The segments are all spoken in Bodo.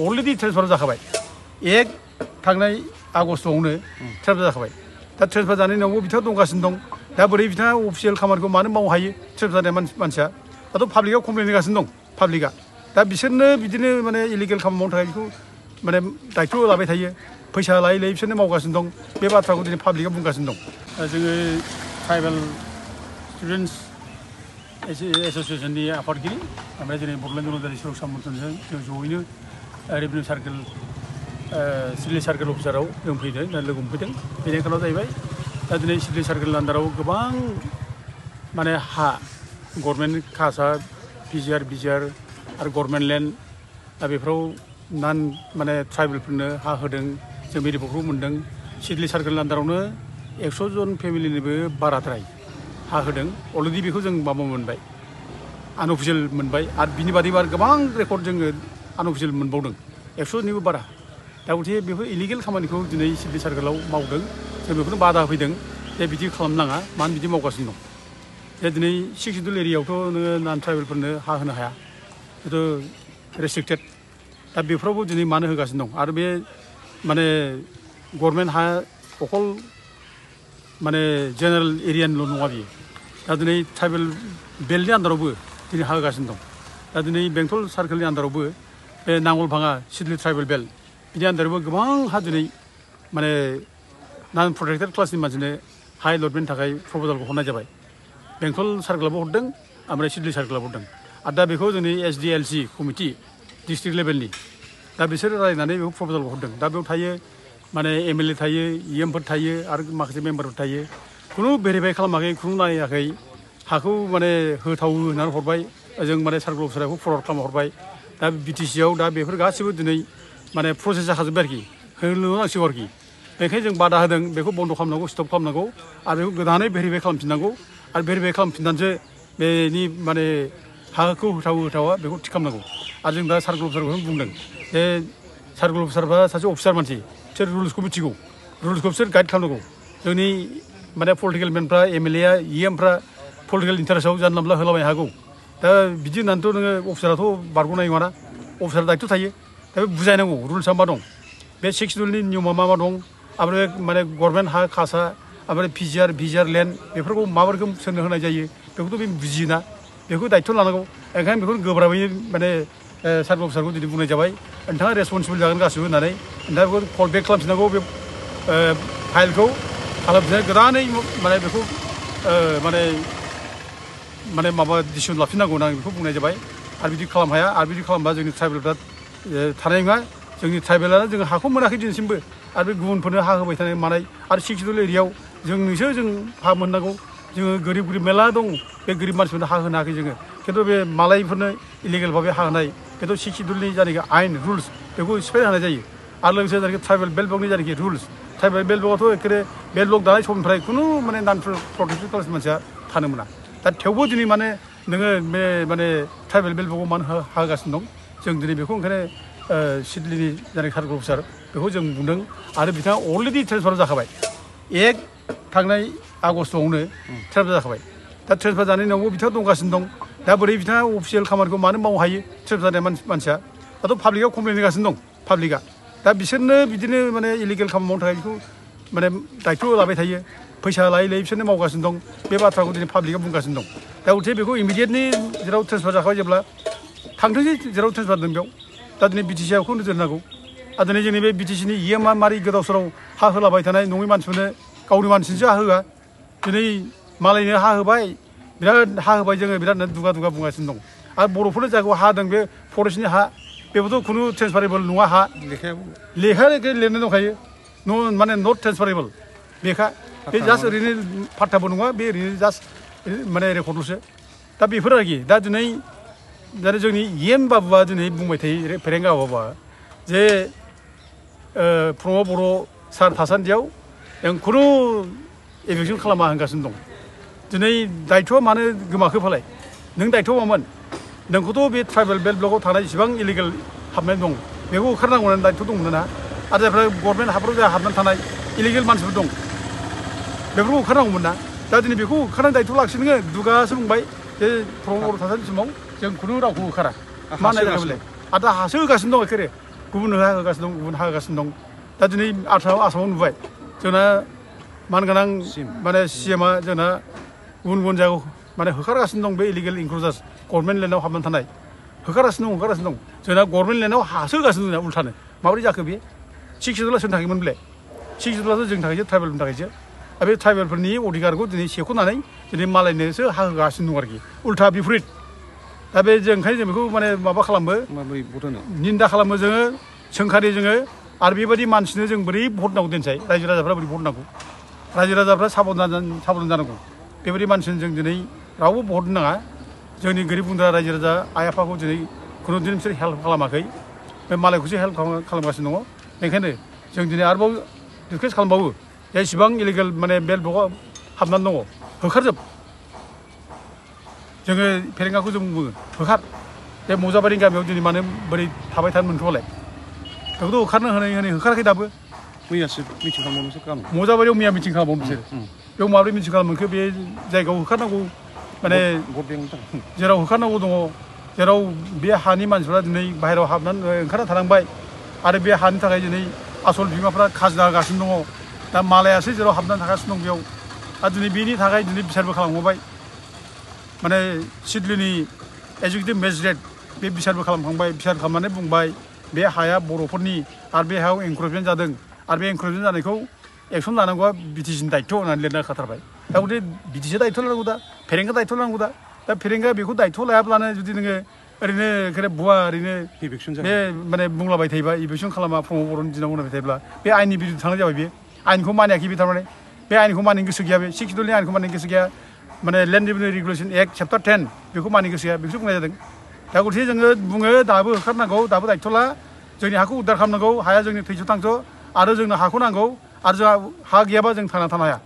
अलरेडि ट्रेन्सफार जाखाबाय एक थांनाय आगस्टआवनो ट्रेन्सफार जाखाबाय दा ट्रेन्सफार जानायनि उनावबो बिथाङा दंगासिनो दं दा बोरै बिथाङा अफिसियेल खामानिखौ मानो मावनो हायो ट्रेन्सफार जानाय मानसिया दाथ' पाब्लिकआव कमप्लेन होगासिनो दं पाब्लिकआ दा बिसोरनो बिदिनो माने इलिगेल खामानि मावनो थाखाय बेखौ माने दायथ' लाबाय थायो फैसा लायै लायै बिसोरनो मावगासिनो दं बे बाथ्राखौ दिनै पाब्लिकआ बुंगासिनो दं जोङो ट्राइबेल स्टुडेन्टस एस'सिएशननि आफादगिरि ओमफ्राय दिनै बड'लेण्ड जनजाति सुरक्षा मन्थनजों जों जयैनो रेभिनिउ सार्केल सिडली सार्केल अफिसाराव जों फैदों दा लोगो मोनफैदों बेनि खारनाव जाहैबाय दा दिनै सिडली सार्केल आन्दाराव गोबां माने हा गभर्नमेन्ट खासा पिजिआर बिजिआर आरो गभर्नमेन्ट लेन्ड दा बेफोराव नान माने ट्राइबेलफोरनो हा होदों जों बे रिपर्टखौ मोन्दों सिडली सार्केल आन्दारावनो 100 जन फेमिलिनिबो बाराद्राय हा होदों अलरेडि बेखौ जों माबा मोनबाय आनअफिसियेल मोनबाय आरो बिनि बादैबो आरो गोबां रेकर्ड जोङो आनअफिसियेल मोनबावदों 100निबो बारा दा गथिखे बेफोर इलिगेल खामानिखौ दिनै सिडली सार्केलाव मावदों जों बेखौनो बादा होफैदों जे बिदि खालामनाङा मानो बिदि मावगासिनो दं जे दिनै 6 सिडुल एरियायावथ' नोङो नान ट्राइबेलफोरनो हा होनो हाया बेथ' रेस्ट्रिक्टेड दा बेफोरावबो दिनै मानो होगासिनो दं आरो बे माने गभर्नमेन्ट हा अकल माने जेनेरेल एरियानिल' नङा बियो दा दिनै ट्राइबेल बेल्टनि आन्दारावबो दिनै हा होगासिनो दं दा दिनै बेंटल सार्केलनि आन्दारावबो बे नांगलभाङा सिडली ट्राइबेल बेल्ट बिनि आन्दारावबो गोबां हा दिनै माने नान प्रटेक्टेड क्लासनि मानसिनो हा एलटमेन्टनि थाखाय प्रप'जालखौ हरनाय जाबाय बेंटल सार्केलावबो हरदों ओमफ्राय सिडली सार्केलावबो हरदों आरो दा बेखौ जोंनि SDLC कमिटि डिस्ट्रिक्ट लेभेलनि दा बिसोर रायज्लायनानै बेखौ प्रप'जालखौ हरदों दा बेयाव थायो माने MLA थायो EMफोर थायो आरो माखासे मेम्बारफोर थायो खुनु भेरिफाइ खालामाखै खुनु नायाखै हाखौ माने होथावो होननानै हरबाय जों माने सार्केल अफिसारखौ फरवार्ड खालामना हरबाय दा BTCआव दा बेफोर गासैबो दिनै माने प्रसेस जाखाजोब्बाय आरोखि होनो नांसिगौ आरोखि बेखायनो जों बादा होदों बेखौ बन्द' खालामनांगौ स्टप खालामनांगौ आरो बेखौ गोदानै भेरिफाइ खालामफिननांगौ आरो भेरिफाइ खालामफिननानैसो बेनि माने हाखौ होथावा बेखौ थिग खालामनांगौ आरो जों दा सार्केल अफिसारखौ बुंदों जे सार्केल अफिसारफ्रा सासे अफिसार मानसि बिसोर रुल्सखौ मिथिगौ रुल्सखौ बिसोर गाइड खालामनांगौ जोंनि माने पलिटिकेल मेनफ्रा MLA EMफ्रा पलिटिकेल इन्टारेस्टआव जानला मोनला होलाबायनो हागौ दा बिदि होननानैथ' नोङो अफिसाराथ' बारग'नाय नङाना अफिसार दायथ' थायो दा बे बुजायनांगौ रुल्सआ मा दं बे 6 सिडुलनि नियमा मा दं ओमफ्राय माने गभर्नमेन्ट हा खासा ओमफ्राय PGR लेन्ड बेफोरखौ माबोरै सोरनो होनाय जायो बेखौथ' बे बुजियोना बेखौ दायथ' लानांगौ ओंखायनो बेखौ गोब्राबैनो माने सार्केल अफिसारखौ दिनै बुंनाय जाबाय नोंथाङा रेसपन्सिबोल जागोन गासिबो होननानै नोंथाङा बेखौ कल बेक खालामफिननांगौ बे फाइलखौ खालामफिननानै गोदानै माने बेखौ माने माबा डिसिसन लाफिननांगौ होननानै बेखौ बुंनाय जाबाय आरो बिदि खालाम हाया आरो बिदि खालामबा जोंनि ट्राइबेलफ्रा थानाय नङा जोंनि ट्राइबेलानो जोङो हाखौ मोनाखै दिनैसिमबो आरो बे गुबुनफोरनो हा होबाय थानाय मानाय आरो 6 सिडुल एरियायाव जोंनोसो जों हा मोननांगौ जोङो गोरिब मेला दं बे गोरिब मानसिफोरनो हा होनो हायाखै जोङो खिन्थु बे मालायफोरनो इलिगेल भाबै हा होनाय बेथ' 6 सिडुलनि जायनाखि आयेन रुल्स बेखौ सिफायना होनाय जायो आरो लोगोसे जायनाखि ट्राइबेल बेल्ट ब्लकनि जायनाखि रुल्स ट्राइबेल बेल्ट ब्लकआथ' एखेबारे बेल्ट ब्लक दानाय समनिफ्राय खुनु माने नान प्रटेक्टेड क्लासनि मानसिया थानो मोना दा थेवबो दिनै माने नोङो बे माने ट्राइबेल बेल्ट ब्लकआव मानो होगासिनो दं जों दिनै बेखौ ओंखायनो सिडलीनि जायनाखि सार्केल अफिसार बेखौ जों बुंदों आरो बिथाङा अलरेडि ट्रेन्सफार जाखाबाय एक थांनाय आगस्टआवनो ट्रेन्सफार जाखाबाय दा ट्रेन्सफार जानायनि उनावबो बिथाङा दंगासिनो दं दा बोरै बिथाङा अफिसियेल खामानिखौ मानो मावनो हायो ट्रेन्सफार जानाय मानसिया दाथ' पाब्लिकआव कमप्लेन होगासिनो दं पाब्लिकआ दा बिसोरनो बिदिनो माने इलिगेल खामानि मावनो थाखाय बेखौ माने दायथ' लाबाय थायो फैसा लायै लायै बिसोरनो मावगासिनो दं बे बाथ्राखौ दिनै पाब्लिकआ बुंगासिनो दं दा गथिखे बेखौ इमिडियेटलि जेराव ट्रेन्सफार जाखाबाय जेब्ला थांथोंसै जेराव ट्रेन्सफार जादों बेयाव दा दिनै BTCआ बेखौ नोजोर होनांगौ आरो दिनै जोंनि बे BTCनि EMआ मारै गोदाव सोराव हा होलाबाय थानाय नङै मानसिफोरनो गावनि मानसिनोसो हा होआ दिनै मालायनो हा होबाय बिराद हा होबाय जोङो बिरादनो दुगा बुंगासिनो दं आरो बर'फोरनो जायगायाव हा होदों बे फरेस्टनि हा बेबोथ' खुनु ट्रेन्सफारेबल नङा हा लेखा लिरनाय दंखायो माने नट ट्रेन्सफारेबल लेखा बे जास्ट ओरैनो फाट्टाबो नङा बे ओरैनो जास्ट माने रेकर्डल'सो दा बेफोर आरोखि दा दिनै जोंनि EM बाबुआ दिनै बुंबाय थायो फेरेंगा बाबुआ जे प्रमद बर' सार थासान्दियाव जों खुनु एभिकसन खालामा होनगासिनो दं दिनै दायथ'आ मानो गोमाखो फालाय नों दायथ' मामोन नोंखौथ' बे ट्राइबेल बेल्ट ब्लकआव थानाय जेसेबां इलिगेल हाबनाय दं बेखौ होखारनांगौ होननानै दायथ' दंमोन ना आरो जायफ्रा गभर्नमेन्ट हाफोराव जाय हाबनानै थानाय इलिगेल मानसिफोर दं बेफोरखौ होखारनांगौमोन ना दा दिनै बेखौ होखारनानै दायथ' लाखिनो नोङो दुगासो बुंबाय जे प्रमद बर' थासान्दि समाव जों खुनु रावखौ होखारा मा होननाय जागोन बेलाय आरो दा हासो होगासिनो दं एखेबारे गुबुन होगासिनो दं गुबुन होगासिनो दं दा दिनै आसामाव नुबाय जोंना मानगोनां माने CMआ जोंना गुबुन गुबुन जायगायाव माने होखारगासिनो दं बे इलिगेल इनक्लुजार्स गभर्नमेन्ट लेन्डआव हाबनानै थानाय होखारगासिनो दं जोंना गभर्नमेन्ट लेन्डआव हासोगासिनो दं उल्थानो माबोरै जाखो बे 6 सिडुलआ सोरनि थाखायमोन बेलाय 6 सिडुलाथ' जोंनि थाखायसो ट्राइबेलफोरनि थाखायसो बे ट्राइबेलफोरनि अधिकारखौ दिनै सेख'नानै दिनै मालायनोसो हा होगासिनो दं आरोखि उल्था बिपरित दा बे जों ओंखायनो जों बेखौ माने माबा खालामो निन्दा खालामो जोङो सोंखारि जोङो आरो बेबायदि मानसिनो जों बोरै भट नांगौ दोनसाय रायजो राजाफ्रा बोरै भट नांगौ रायजो राजाफ्रा साबधान जानांगौ बेबायदि मानसिनो जों दिनै रावबो भट नाङा जोंनि गोरिब गुन्द्रा रायजो राजा आइ आफाखौ दिनै खुनु दिन बिसोर हेल्प खालामाखै बे मालायखौसो हेल्प खालामगासिनो दङ बेनिखायनो जों दिनै आरोबाव रिकुवेस्ट खालामबावो जेसेबां इलिगेल माने बेल ब्लकआव हाबनानै दङ होखारजोब जोङो फेरेंगाखौ जों बुङो होखार बे मजाबारि गामियाव दिनै मानो बोरै थाबाय थानो मोनखोबालाय बेखौथ' होखारनो होनै होखाराखै दाबो मैयासो मिटिं खालामबावनोसो खालामो मजाबारियाव मैया मिटिं खालामबावनो बिसोर बेयाव माबोरै मिटिं खालामोनखो बे जायगायाव होखारनांगौ माने जेराव होखारनांगौ दङ जेराव बे हानि मानसिफ्रा दिनै बाहेरायाव हाबनानै ओंखारना थानांबाय आरो बे हानि थाखाय दिनै आसल बिमाफ्रा खाजोना होगासिनो दङ दा मालायासो जेराव हाबनानै थागासिनो दं बेयाव आरो दिनै बेनि थाखाय दिनै बिसारबो खालामबावबाय माने सिडलिनि एजुकेटिभ मेजिस्ट्रेट बे बिसारबो खालामखांबाय बिसार खालामनानै बुंबाय बे हाया बर'फोरनि आरो बे हायाव एनक्रचमेन्ट जादों आरो बे एनक्रचमेन्ट जानायखौ एक्सन लानांगौआ बिटिसिनि दायित्व होननानै लिरना होखाथारबाय दा गथे बिटिसिआ दायित्व लानांगौ दा फेरेंगा दायित्व लानांगौ दा फेरेंगा बेखौ दायित्व लायाब्लानो जुदि नोङो ओरैनो बुवा ओरैनो बे माने बुंलाबाय थायोबा इभिकसन खालामा प्रमद बर'नि दिनाव बुंलाबाय थायोब्ला बे आइननि बिरुद्ध थांनाय जाबाय बे आइनखौ मानियाखै बे थारमाने बे आइनखौ मानिनो गोसो गैया बे 6 सिडुलनि आइनखौ मानिनो गोसो गैया माने land revenue regulation act chapter 10 बेखौ मानिनो गोसो गैया बेखौसो बुंनाय जादों दा गथे जोङो बुङो दाबो होखारनांगौ दाबो दायित्व ला जोंनि हाखौ उद्धार खालामनांगौ हाया जोंनि थैस' थांस' आरो जोंनो हाखौ नांगौ आरो जोंहा हा गैयाबा जों थांना थानो हाया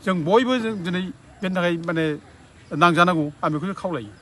जों बयबो जों दिनै बेनि थाखाय माने नांजानांगौ आं बेखौसो खावलायो